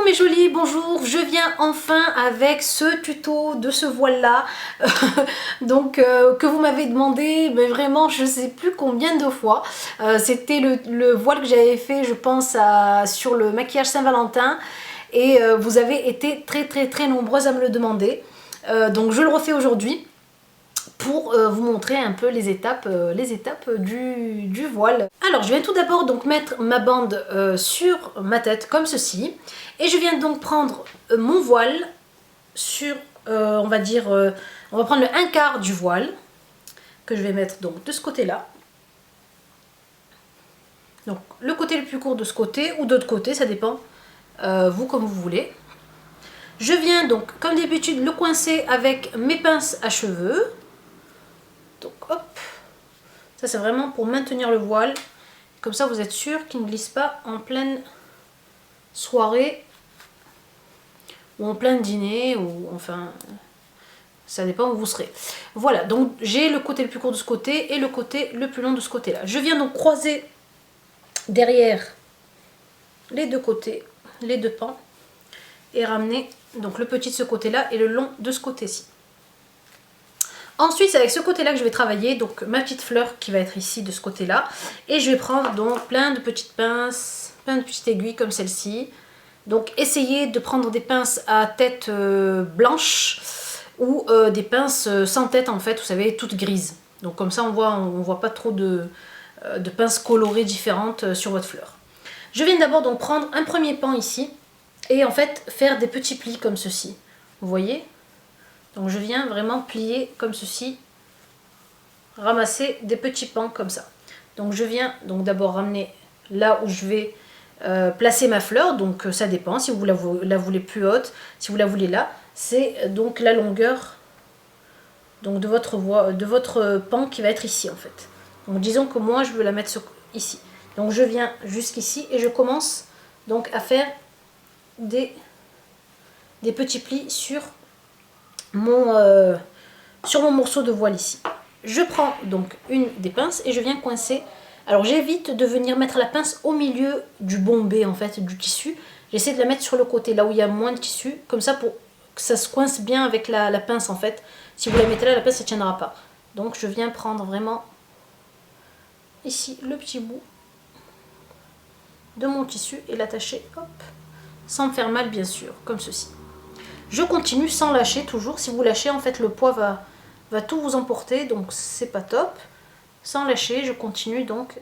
mes jolies, bonjour, je viens enfin avec ce tuto de ce voile là donc que vous m'avez demandé, mais vraiment je sais plus combien de fois. C'était le voile que j'avais fait, je pense sur le maquillage Saint-Valentin, et vous avez été très nombreuses à me le demander, donc je le refais aujourd'hui pour vous montrer un peu les étapes du voile. Alors je viens tout d'abord donc mettre ma bande sur ma tête comme ceci, et je viens donc prendre mon voile sur, on va dire, on va prendre le 1/4 du voile que je vais mettre donc de ce côté là. Donc le côté le plus court de ce côté ou d'autre côté, ça dépend, vous comme vous voulez. Je viens donc comme d'habitude le coincer avec mes pinces à cheveux. Donc hop, ça c'est vraiment pour maintenir le voile, comme ça vous êtes sûr qu'il ne glisse pas en pleine soirée ou en plein dîner, ou enfin ça dépend où vous serez. Voilà, donc j'ai le côté le plus court de ce côté et le côté le plus long de ce côté là. Je viens donc croiser derrière les deux côtés, les deux pans, et ramener donc le petit de ce côté là et le long de ce côté-ci. Ensuite, c'est avec ce côté-là que je vais travailler, donc ma petite fleur qui va être ici de ce côté-là. Et je vais prendre donc plein de petites pinces, plein de petites aiguilles comme celle-ci. Donc essayez de prendre des pinces à tête blanche ou des pinces sans tête en fait, vous savez, toutes grises. Donc comme ça on voit pas trop de pinces colorées différentes sur votre fleur. Je viens d'abord donc prendre un premier pan ici et en fait faire des petits plis comme ceci. Vous voyez ? Donc je viens vraiment plier comme ceci, ramasser des petits pans comme ça. Donc je viens donc d'abord ramener là où je vais placer ma fleur, donc ça dépend si vous la voulez plus haute, si vous la voulez là, c'est donc la longueur donc de votre pan qui va être ici en fait. Donc disons que moi je veux la mettre ici. Donc je viens jusqu'ici et je commence donc à faire des petits plis sur mon morceau de voile ici. Je prends donc une des pinces et je viens coincer. Alors j'évite de venir mettre la pince au milieu du bombé en fait, du tissu. J'essaie de la mettre sur le côté, là où il y a moins de tissu, comme ça pour que ça se coince bien avec la pince en fait. Si vous la mettez là, la pince ne tiendra pas. Donc je viens prendre vraiment ici le petit bout de mon tissu et l'attacher, hop, sans me faire mal bien sûr, comme ceci. Je continue sans lâcher toujours. Si vous lâchez, en fait, le poids va tout vous emporter, donc c'est pas top. Sans lâcher, je continue donc.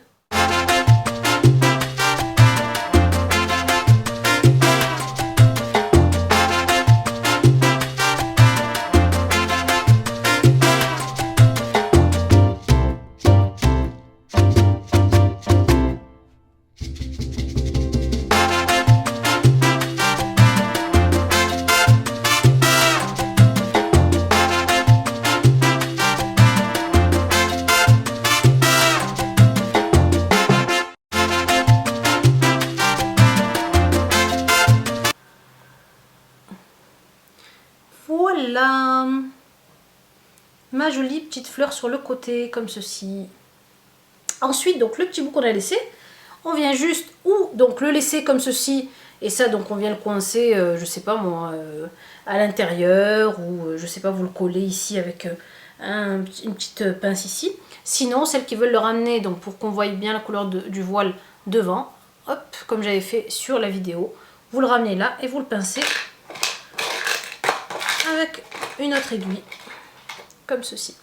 Voilà ma jolie petite fleur sur le côté comme ceci. Ensuite donc le petit bout qu'on a laissé, on vient juste ou donc le laisser comme ceci, et ça donc on vient le coincer je sais pas moi à l'intérieur, ou je sais pas, vous le collez ici avec une petite pince ici. Sinon celles qui veulent le ramener donc pour qu'on voie bien la couleur du voile devant, hop, comme j'avais fait sur la vidéo, vous le ramenez là et vous le pincez avec une autre aiguille comme ceci.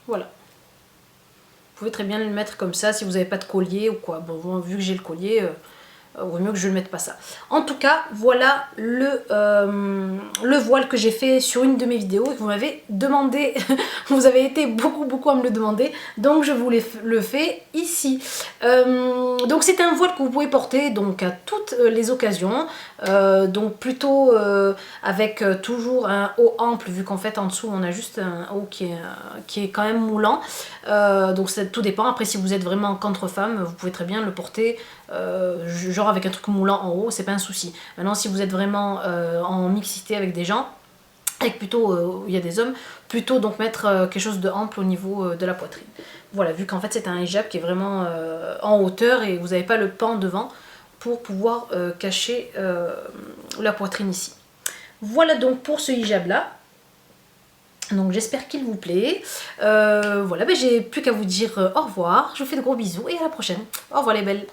Voilà. Vous pouvez très bien le mettre comme ça si vous n'avez pas de collier ou quoi. Bon, vu que j'ai le collier, vaut mieux que je ne mette pas ça. En tout cas, voilà le voile que j'ai fait sur une de mes vidéos et que vous m'avez demandé. Vous avez été beaucoup à me le demander, donc je vous le fais ici. Donc c'est un voile que vous pouvez porter donc à toutes les occasions, donc plutôt avec toujours un haut ample, vu qu'en fait en dessous on a juste un haut qui est quand même moulant, donc ça tout dépend. Après, si vous êtes vraiment contre-femme, vous pouvez très bien le porter genre avec un truc moulant en haut, c'est pas un souci. Maintenant, si vous êtes vraiment en mixité avec des gens, avec plutôt il y a des hommes, plutôt donc mettre quelque chose de ample au niveau de la poitrine. Voilà, vu qu'en fait c'est un hijab qui est vraiment en hauteur et vous n'avez pas le pan devant pour pouvoir cacher la poitrine ici. Voilà donc pour ce hijab là. Donc j'espère qu'il vous plaît. Voilà, ben, j'ai plus qu'à vous dire au revoir. Je vous fais de gros bisous et à la prochaine. Au revoir les belles.